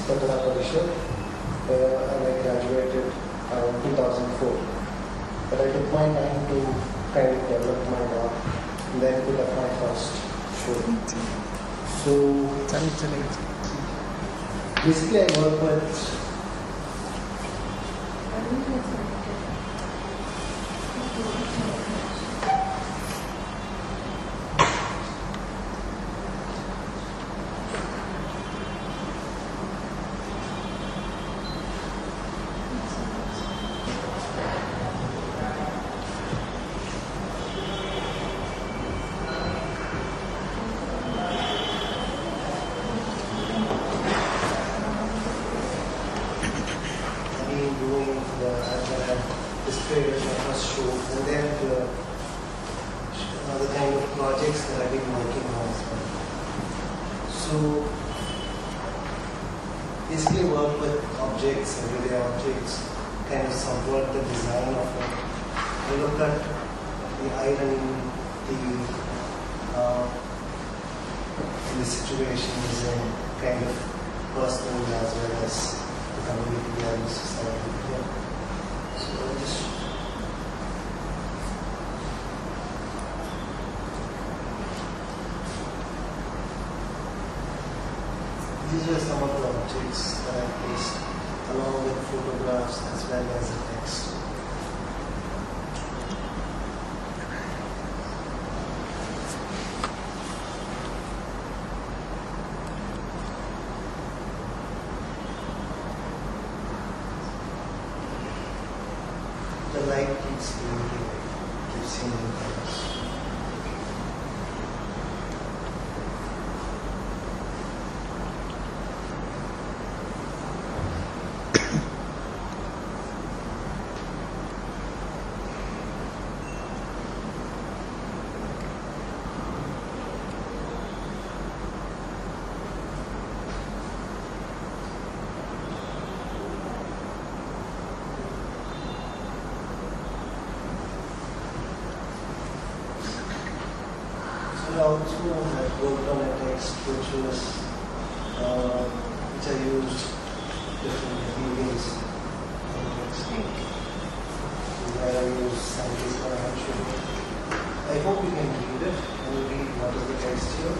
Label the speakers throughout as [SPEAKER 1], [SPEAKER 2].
[SPEAKER 1] and I graduated around 2004. But I took my time to kind of develop my art and then put up my first show. So basically I work with these were some of the objects that I placed along with photographs as well as the text. The light keeps seeing colors. I also had worked on a text which I used different mediums in text. Where I used scientific financial. I hope you can read it and read what is the text here.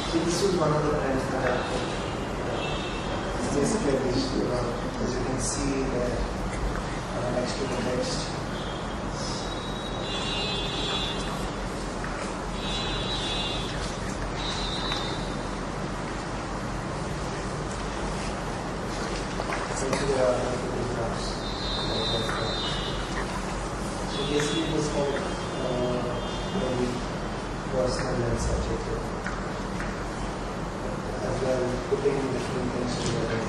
[SPEAKER 1] So this was one of the prints that I put. It's basically a digital art, as you can see there next to the text. So here are the photographs. So basically it was very personal and subjective. As well, putting different things together.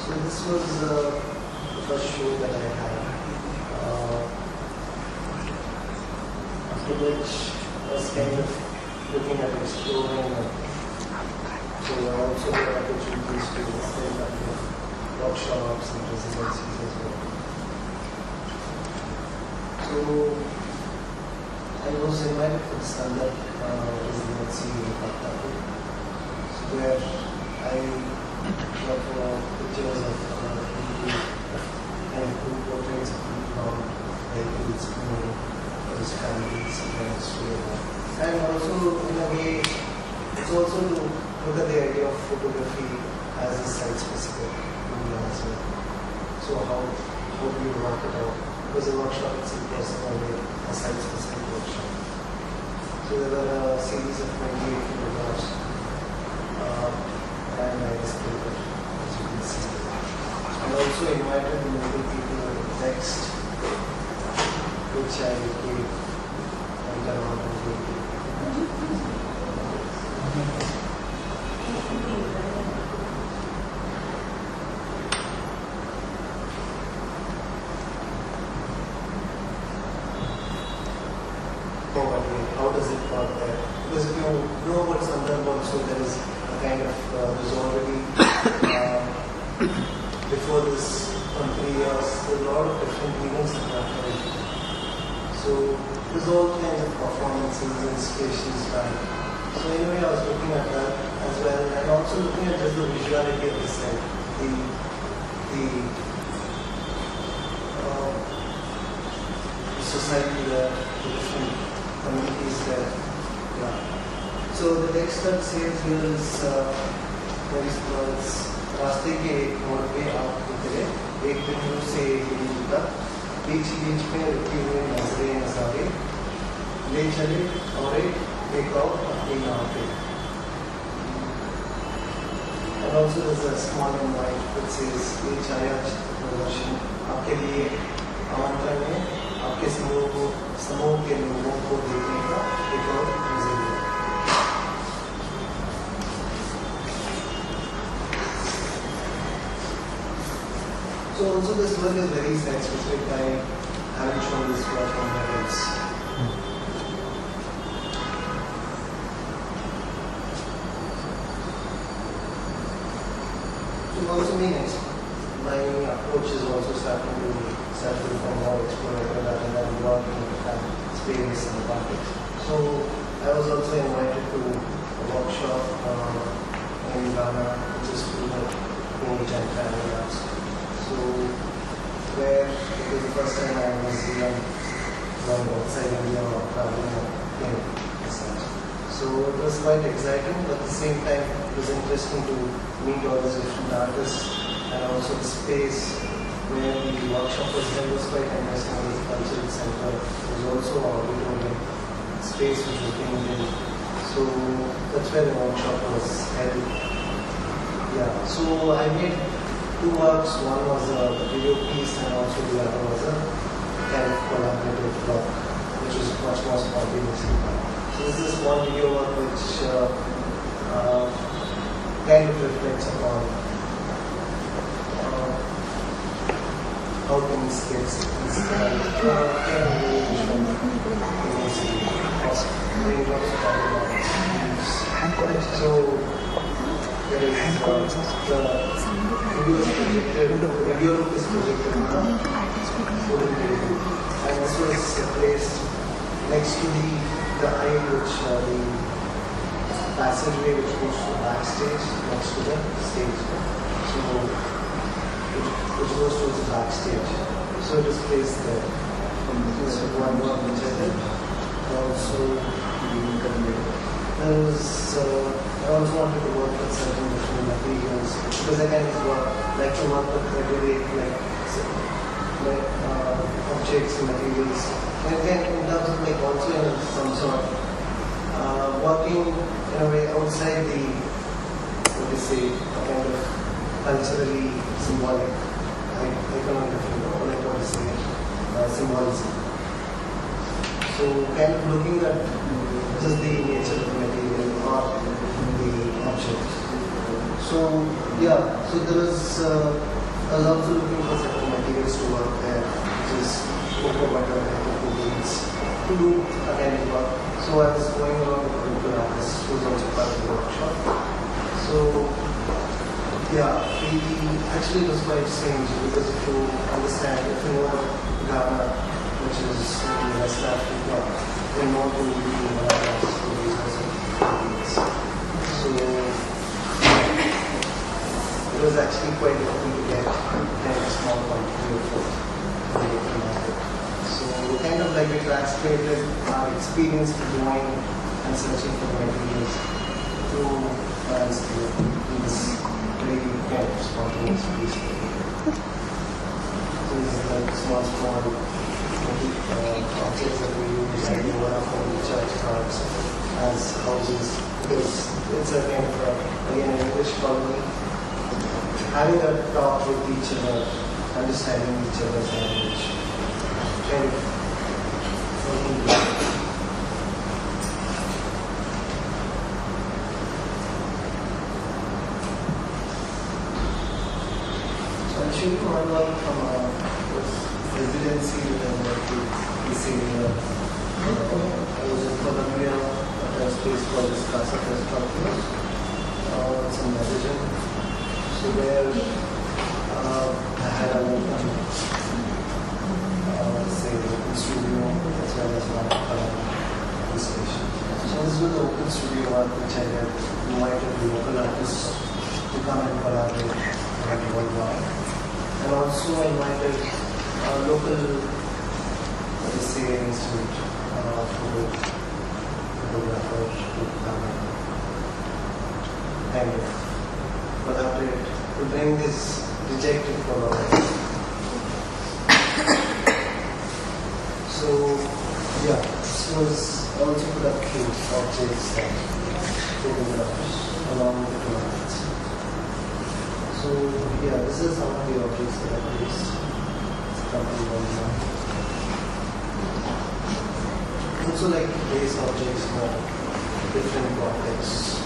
[SPEAKER 1] So this was the first show that I had. After which I was kind of looking at exploring. So I also had opportunities to attend workshops and residencies as well. So I was invited for the stand-up residency in Kolkata. So where I got pictures of people and who portrays people on vehicles, his families, friends, and also in a way it's also to look at the idea of photography as a site-specific medium as well. So how do you work it out? Because the workshop itself was a site-specific workshop. So there were a series of 28 photographs and I displayed it. also invited the local people next, which I gave and around and gave. How does it work there? Because if you know about Sandharb also, there is a kind of, there's already, before this 3 years, there are a lot of different events that are happening. So there's all kinds of performances and stations done. So anyway, I was looking at that as well, and also looking at just the visuality of the site, the society there, the different communities there. Yeah. So the text that says here is very small. रास्ते के एक मोड़ पे आप उतरे, एक बिंदु से एक बिंदु तक, बीच बीच में रुकी हुई नजरें नजारे ले चले और एक और अपनी नाव पे. And also there's a small invite that says ये छाया प्रदर्शन आपके लिए आमंत्रण है, आपके समूह के लोगों को देखने का एक और नजरिया. So also this work is very site-specific. I haven't shown this work anywhere else. So also means my approach is also starting to self-inform more explorative rather than working in that space and context. So I was also invited to a workshop in Ghana, which is through the Page and Family Arts. So where it was the first time I was even going outside India or traveling in research. So it was quite exciting, but at the same time it was interesting to meet all these different artists, and also the space where the workshop was held was quite interesting. It was a cultural center. It was also an auditorium space which was being built. So that's where the workshop was held. Yeah. So I made 2 works. One was a video piece and also the other was a kind of collaborative work, which was much more spontaneous. So this is a small video work which kind of reflects upon how things get so there is the video is projected and this was placed next to the aisle which the passageway which goes to the backstage next to the stage. So which goes towards the backstage. So it is placed there. This is one work which I did. Also I also wanted to work with certain different materials because I kind of like to work with everyday objects and materials. And then in terms of also in some sort working in a way outside the kind of culturally symbolic symbolism. So kind of looking at just the nature of the material or the object. So yeah, so there was I was also looking for certain materials to work there, which is cocoa butter and cocoa beans to do a kind of work. So I was going around with a local artist who was also part of the workshop. So yeah, actually it was quite strange because if you understand, if you know Ghana, which is in West Africa, they know to be Malagas, so it was actually quite difficult to get a small quantity of food from the local market. So kind of like we translated our experience to going and searching for materials to translate these very kind of spontaneous piece. So this is like small objects that we use and we work from the church cards as houses because it's a kind of again an English colony. Having a talk with each other understanding each other's language, kind of working together. So I'll show you one work from residency that I worked with this area. I was in Colombia at a place called Casa Restaurant. It's in Medellin. So there I had an open, say, open studio as well as one installation. So this was the open studio work which I had invited the local artists to come and collaborate and worldwide. And also I invited local, let's say, institute photographer to come and collaborate to bring this rejected photographs. So, yeah, this was also put up few objects and photographs along with the clients. So, yeah, this is some of the objects that I placed. It's a company one now. Also, like base objects for different projects.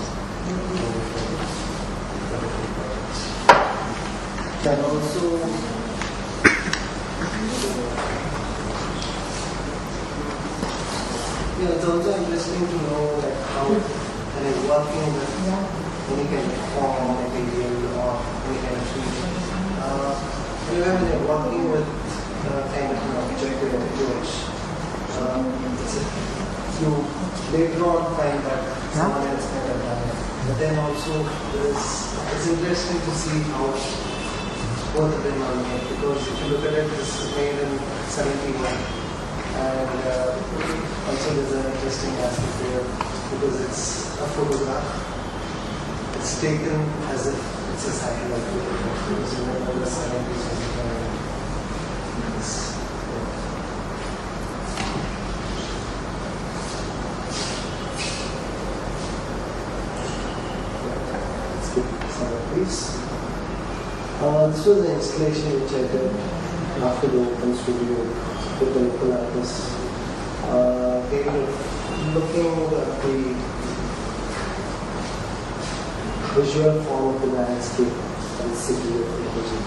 [SPEAKER 1] And also, it's also interesting to know like how when you're working with any kind of form, material, or any kind of medium. When you're working with kind of an objective approach, you later on find that someone else kind of done it. But then also it's interesting to see how both of them are made, because if you look at it, this is made in 71, and also there's an interesting aspect here because it's a photograph. It's taken as if it's a satellite photograph, because you remember the 70s when you can this. Let's get some of these. This was an installation which I did after the open studio with the local artists. They were looking at the visual form of the landscape and the city of Medellin.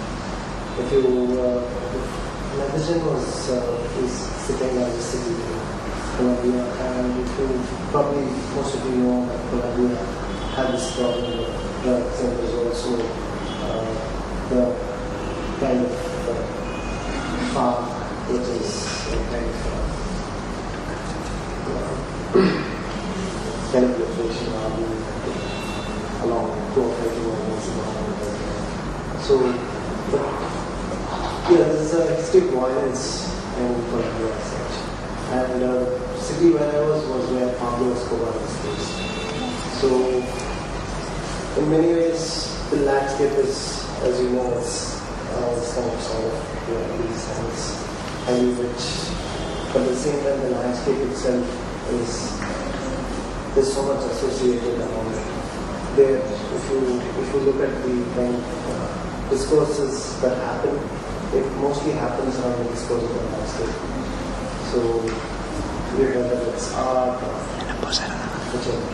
[SPEAKER 1] If Medellin is sitting as a city in Colombia, and if you probably most of you know that Colombia had this problem with drugs, and there's also the kind of farm which is kind of location along cooperative areas. So, but yeah, there's an extreme violence in Colombia as such. And the city where I was where Pablo Escobar was based. So, in many ways, the landscape is, as you know, it's kind of sort of these things, highly rich. But at the same time, the landscape itself is there's so much associated around it. There, if you look at the kind of discourses that happen, it mostly happens around the discourse of the landscape. So, whether it's art or whichever.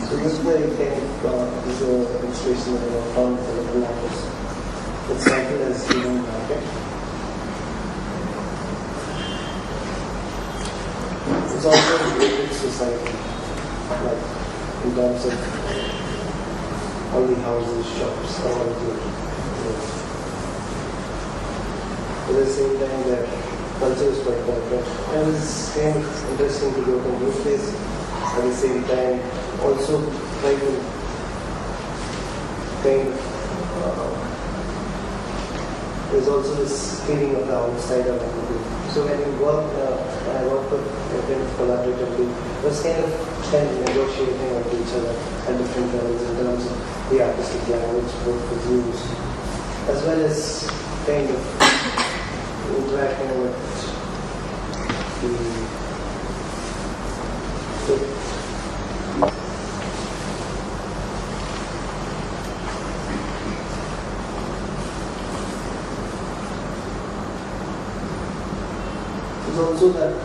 [SPEAKER 1] So this is very kind of is an illustration that I found for the local artist. It's titled as Human Market. It's also a gated society, like in terms of all the houses, shops, all of the at the same time their culture is quite different. And it's kind of interesting to go to a new place, at the same time also try to kind of there's also this feeling of the outside of the people. So when you work, I work with a kind of collaboratively, it was kind of negotiating with each other at different levels in terms of the artistic language, both with use, as well as kind of interacting with the also that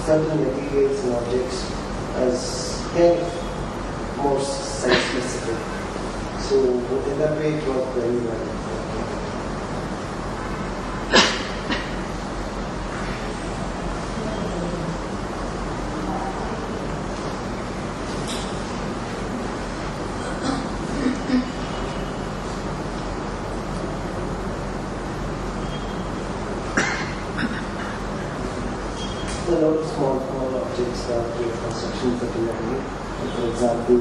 [SPEAKER 1] certain materials and objects as kind of more site specific. So in that way it worked very well. A lot of small objects that we construction particularly. For example,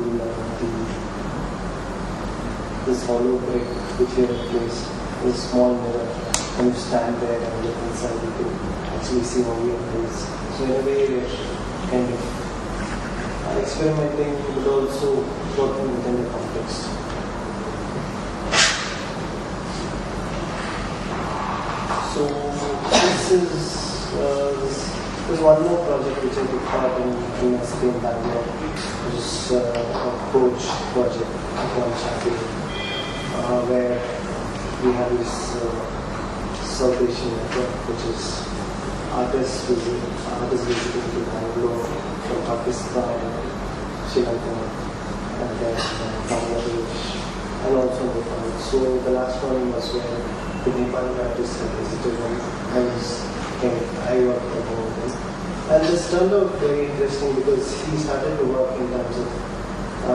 [SPEAKER 1] this hollow brick which we have placed is a small mirror. When you stand there and look inside, you can actually see how we have placed. So in a way, we're kind of experimenting, but also working within the context. So there's one more project which I took part in university in Bangalore, which is a coach project on Champion, where we have this South Asian network, which is artists visiting to Bangalore from Pakistan, Sri Lanka, and then Bangladesh, and also Nepal. So the last one was where the Nepali artists had visited and I worked about him. And this turned out very interesting because he started to work in terms of,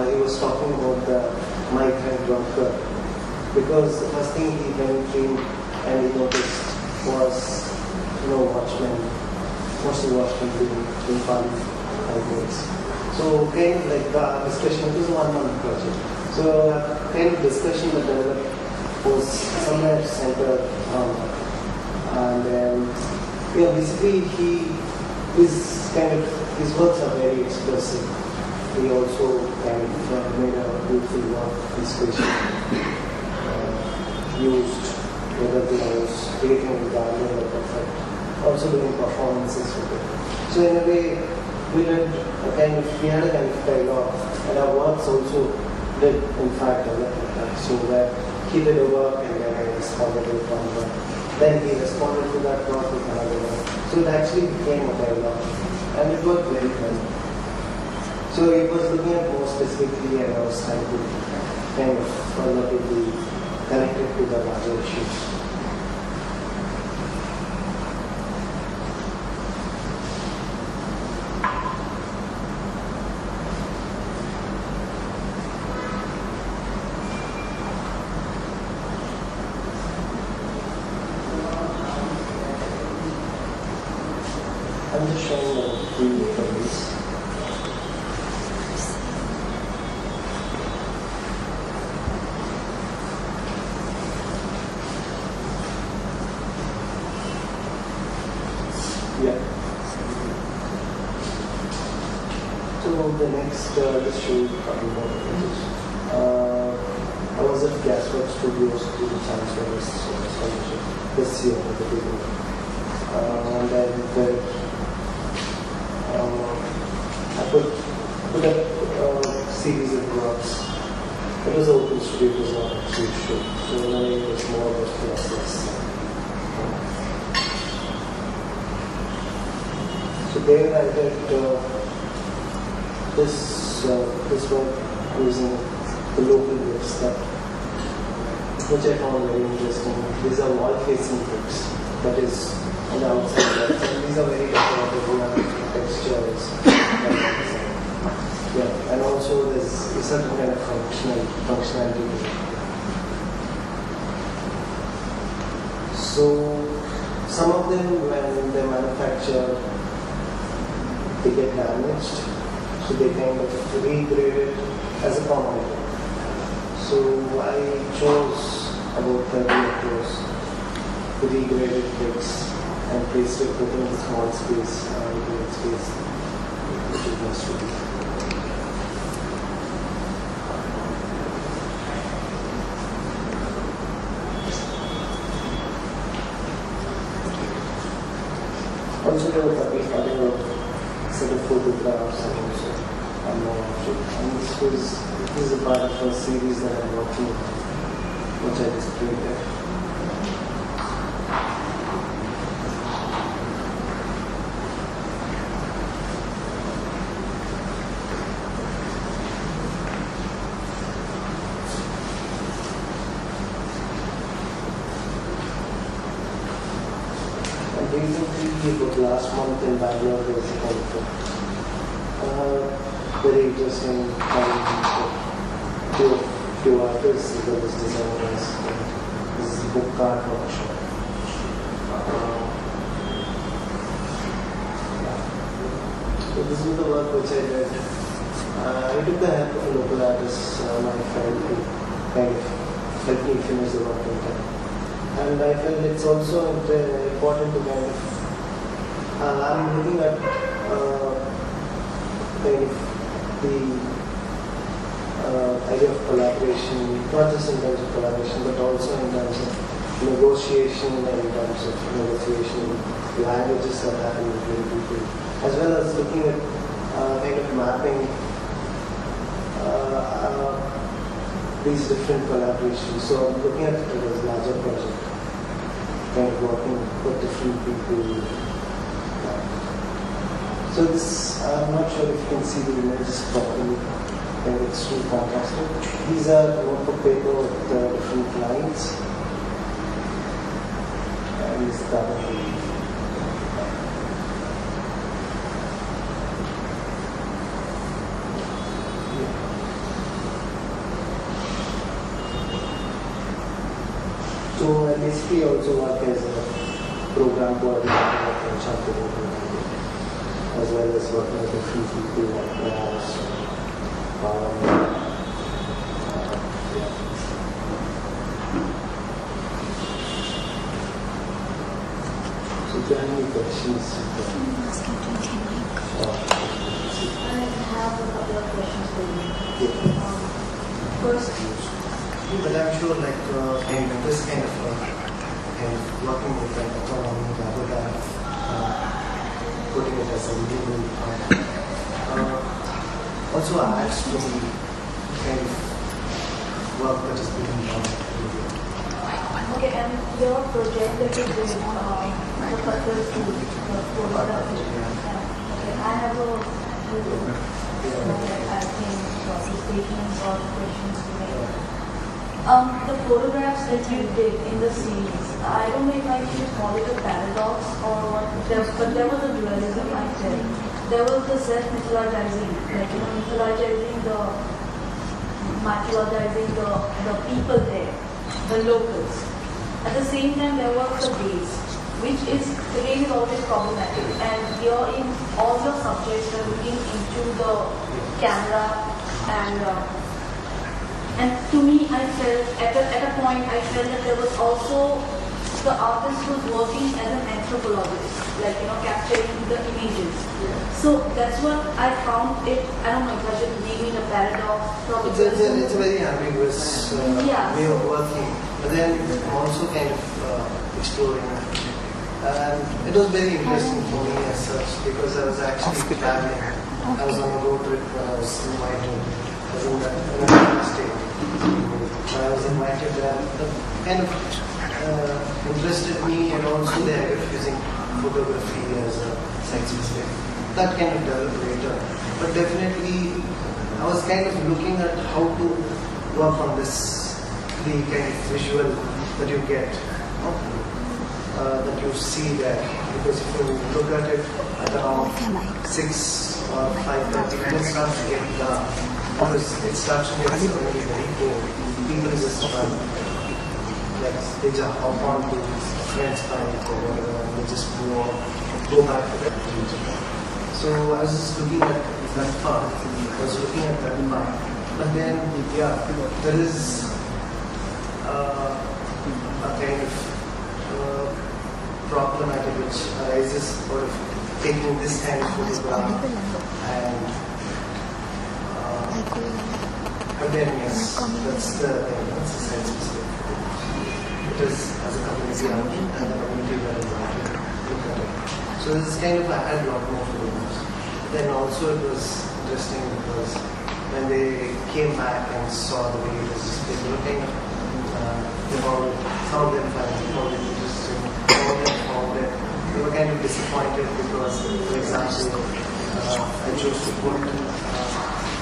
[SPEAKER 1] he was talking about the migrant worker. Because the first thing he came and he noticed was, watchmen, mostly watchmen being Nepali migrants. So kind of like the discussion, it was a 1 month project. So kind of discussion that developed was somewhere centered around that. And then, basically his works are very expressive. He also kind of made a beautiful work, inspiration, used whether he was creating a garden or perfect, also doing performances with it. So in a way, we had a kind of dialogue, and our works also did in fact develop like that. So that he did a work and then I responded to it on work. Then he responded to that work with another one. So it actually became a dialogue. And it worked very well. So he was looking at more specifically and I was trying to kind of further to be connected to the larger issues. I'm just showing the three things. Yeah. So the next, just show you a couple more images. I was at Gasworks Studios to the Chance for this year at the beginning. And then I put up a series of works. It was an open studio, it was not a huge show. So in a way, it was more about process. So there I did this work using the local bricks that, which I found very interesting. These are wall-facing bricks, that is on the outside. And these are very decorative, textures. Yeah, and also there's a certain kind of functionality. So some of them, when they're manufactured, they get damaged, so they kind of regrade it as a commodity. So I chose about 30 of those regraded bricks and placed it within a small space, great space, which is my studio. Also, there were other set of photographs and also more objects. And this is a part of a series that I'm working on, which I displayed there. about last month in Bangalore, there was a kind of very interesting few artists, there was designers. This is a book card workshop. So this is the work which I did. I took the help of a local artist, my friend, who kind of helped me finish the work in time. And I felt it's also important to kind of, I'm looking at kind of the idea of collaboration, not just in terms of collaboration, but also in terms of negotiation and in terms of negotiation, languages that happen between people, as well as looking at kind of mapping these different collaborations. So I'm looking at it as a larger project, kind of working with different people. So this, I'm not sure if you can see the images properly, and it's too contrasted. These are notebook paper with different lines. And this is the other one. So I basically also work as a program coordinator and champion, as well as working with different people like that. So if there are any questions?
[SPEAKER 2] I have a couple of questions for you. First,
[SPEAKER 1] but I'm sure like this kind of working with like autonomy rather than putting it as a legal also adds to the kind of work that is being done.
[SPEAKER 2] okay, and your project that you did, the purpose to photography. Okay, I have a I think statements or questions to make. The photographs that you did in the series, I don't know if I should call it a paradox or what, but there was a dualism, I said. There was the self-mythologizing, like, mythologizing the people there, the locals. At the same time, there was the gaze, which is, the gaze is always problematic. And here in all the subjects, we're looking into the camera and to me, I felt, at a point, I felt that there was also, the artist was working as an anthropologist, like, capturing the images.
[SPEAKER 1] Yeah.
[SPEAKER 2] So that's what I found it, I don't know if I should name it a paradox.
[SPEAKER 1] It's a very ambiguous way of working, but then also kind of exploring. And it was very interesting for me as such, because I was actually traveling. I was on a road trip when I was invited. I was in the state. I was invited there. That kind of interested me, and also the idea of using photography as a site-specific. That kind of developed later. But definitely, I was kind of looking at how to work on this, the kind of visual that you get, that you see there. Because if you look at it at around 6 or 5:30, when it starts to get dark, because it starts to get suddenly very cold. People just run. Like they just hop on to a friend's bike or whatever, and they just go back to their beach. So I was just looking at that part. I was looking at that part. But then, there is a kind of problematic which arises out of taking this kind of photograph and but then yes, that's the science specific. Because as a community and the community were invited to look at it. So this is kind of, I had a lot more photographs. Then also it was interesting because when they came back and saw the way it was displayed, they were kind of some of them found it interesting, some of them found it. They were kind of disappointed because, for example, I chose to put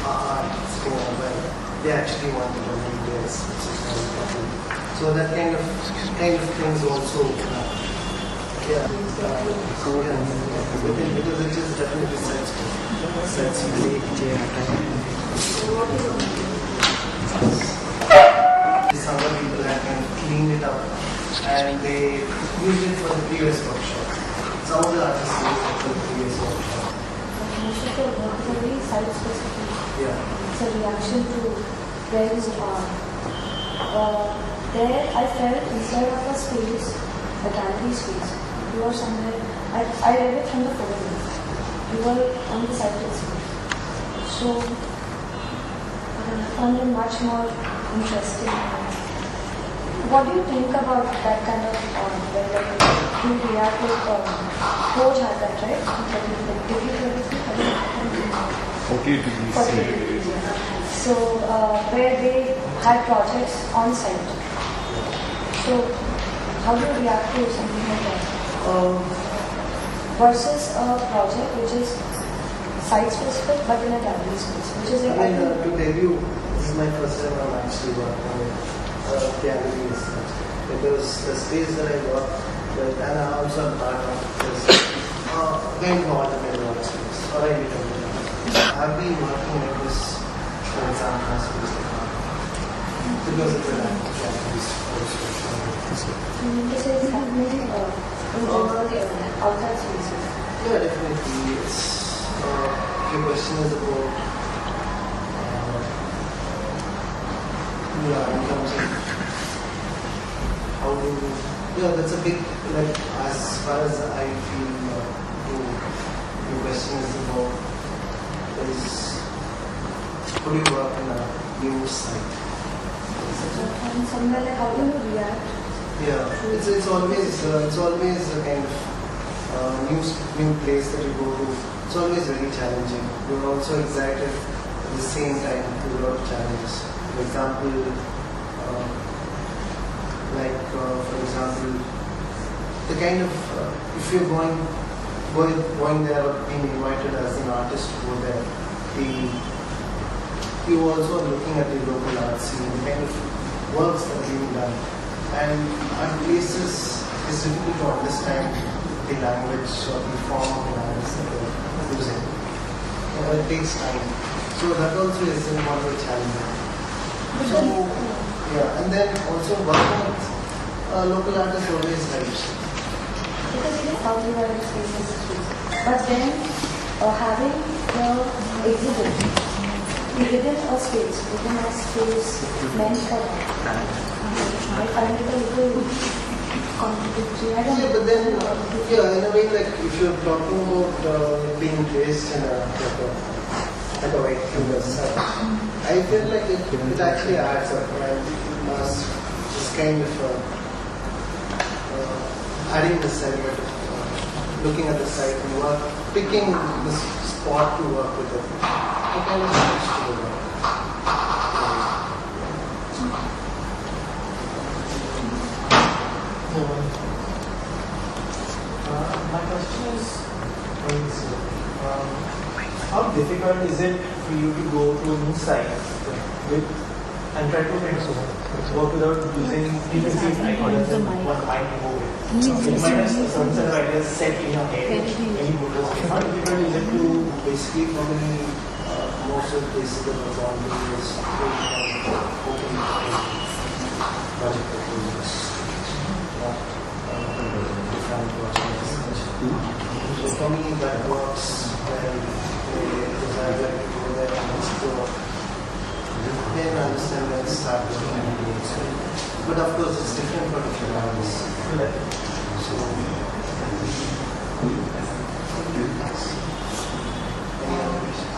[SPEAKER 1] art sitting on a bed. They actually wanted to read this, which is very important. So that kind of things also Yeah. Because it is definitely sensitive. Some other people have kind of cleaned it up and they used it for the previous workshop. Some of the artists used it for the previous workshop.
[SPEAKER 2] Most of your work is very site specific.
[SPEAKER 1] Yeah.
[SPEAKER 2] It's a reaction to where you are. There I felt instead of a space, a gallery space, you were somewhere, I read it from the photograph. You were on the site itself. So I found it much more interesting. What do you think about that kind of where you react with Coach had that, right? So where they had projects on site. So how do you react to something like that? Versus a project which is site specific but in a gallery space, which is
[SPEAKER 1] to tell you, this is my first time I'm actually working with gallery as such. Because the space that I work with, and I'm also a part of this kind of alternate work space, or I I've been working like this, for example, as space because of the galleries also.
[SPEAKER 2] This is happening outside spaces.
[SPEAKER 1] Yeah, definitely. It's your question is about in terms of how do that's a big, like, as far as I feel your question is about is how do you work in a new site?
[SPEAKER 2] And somewhere like how do you react?
[SPEAKER 1] Yeah, it's always a kind of new place that you go to. It's always very challenging. You're also excited at the same time with a lot of challenges. For example, for example, the kind of if you're going there or being invited as an artist to go there, you also are looking at the local art scene, the kind of works that are being done. And at places, it's difficult to understand the language or the form of the language that they're using. It takes time. So that also is one of the challenges. So, yeah, and then also working with local artists always helps.
[SPEAKER 2] Because it is how you are in spaces. But then having the exhibit within a space meant for that. I find it a little contradictory. I don't know.
[SPEAKER 1] But then, in a way, like if you're talking about being placed in like a white cube as such, I feel like it actually adds up. Right? Just kind of adding the side, looking at the site and picking the spot to work with it. It kind of helps to do that.
[SPEAKER 3] My question is, how difficult is it for you to go to a new site and try to work without using preconceived ideas and one mind move it? It might have a certain set of ideas set in your head when you go to a site. How difficult is it to
[SPEAKER 1] basically probably most of the places that are gone to is open budget proposals. Different projects. So for me that works because I like to go there and explore. Then understand and start looking at it. But of course it's different for different artists. So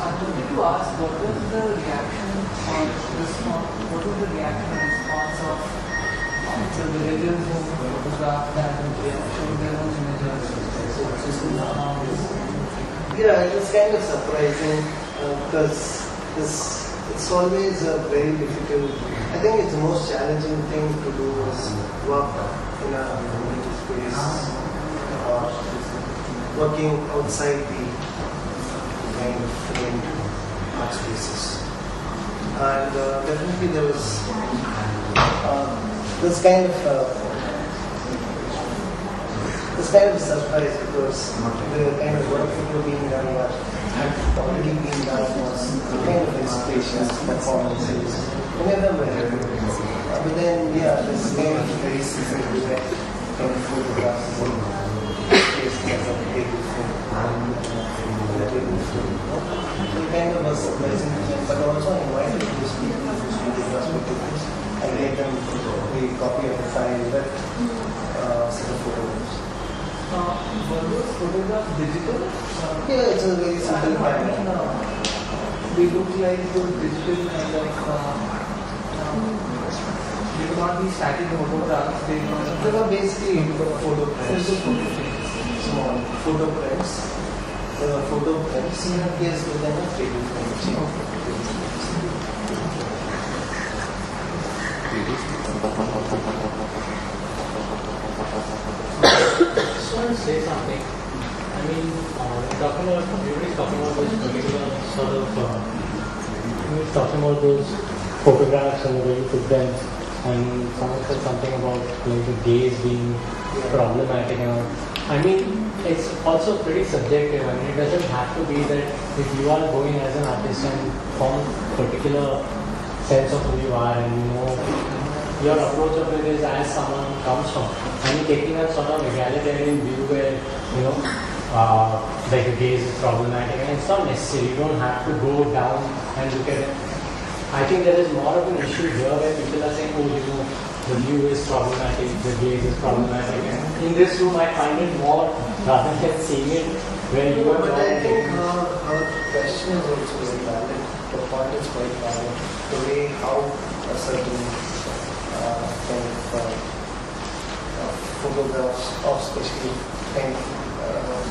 [SPEAKER 4] I wanted to ask, what was the reaction or response? What was the reaction and response of the villagers who photographed that and showed their own images?
[SPEAKER 1] yeah, it was kind of surprising because it's always a very difficult. I think it's the most challenging thing to do is work in a community space or working outside the kind of framed art spaces. And definitely there was this kind of kind of a surprise because the kind of work that were being done had already been done was kind of inspirations, performances, many of them were good. But then, yeah, this kind of very specific event kind of photographs is in case as a table film. So it kind of was surprising to them, but also I invited those people who did not speak to this. I gave them a copy of the file with set of photographs.
[SPEAKER 4] Were those photographs digital?
[SPEAKER 1] Yeah, it's a very simple camera.
[SPEAKER 4] They look like those digital kind of. They will not be static photographs. They
[SPEAKER 1] They were basically photo prints. Small photo prints. They were photo prints. Yes, with them a table print.
[SPEAKER 5] Just want to say something. I mean, everybody's talking about this particular sort of, everybody's talking about those photographs and the way you took them, and someone said something about like the gaze being problematic and all. I mean, it's also pretty subjective. I mean, it doesn't have to be that if you are going as an artist and form a particular sense of who you are and you know your approach of it is as someone comes from. I mean, taking a sort of egalitarian view where, you know, like the gaze is problematic, and it's not necessary. You don't have to go down and look at it. I think there is more of an issue here where people are saying, oh, you know, the view is problematic, the gaze is problematic. And in this room, I find it more rather than seeing it where you are.
[SPEAKER 1] But I think her question is also very valid. The point is quite valid. The way how a certain kind of photographs of especially kind of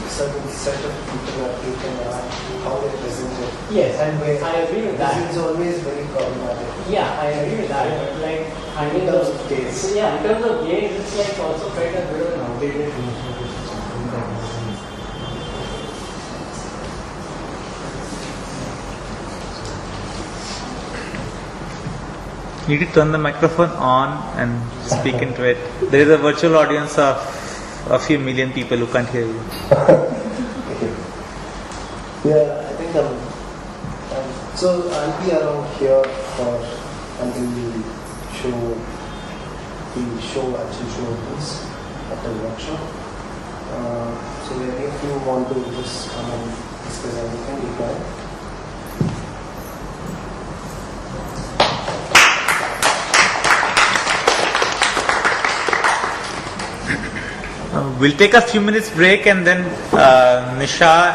[SPEAKER 1] certain set of people are taken and how they present it.
[SPEAKER 5] Yes,
[SPEAKER 1] and where
[SPEAKER 5] I agree with that.
[SPEAKER 1] This is always very problematic.
[SPEAKER 5] Yeah, I agree with that. But like, I mean,
[SPEAKER 1] In terms of gaze.
[SPEAKER 5] so yeah, in terms of gaze, it's like also quite a bit of an outdated notion.
[SPEAKER 6] You need to turn the microphone on and speak into it. There is a virtual audience of a few million people who can't hear you.
[SPEAKER 1] Yeah, I think so I'll be around here for until the show actually opens at the workshop. So if you want to just come and discuss anything, you can.
[SPEAKER 6] We'll take a few minutes break and then Nisha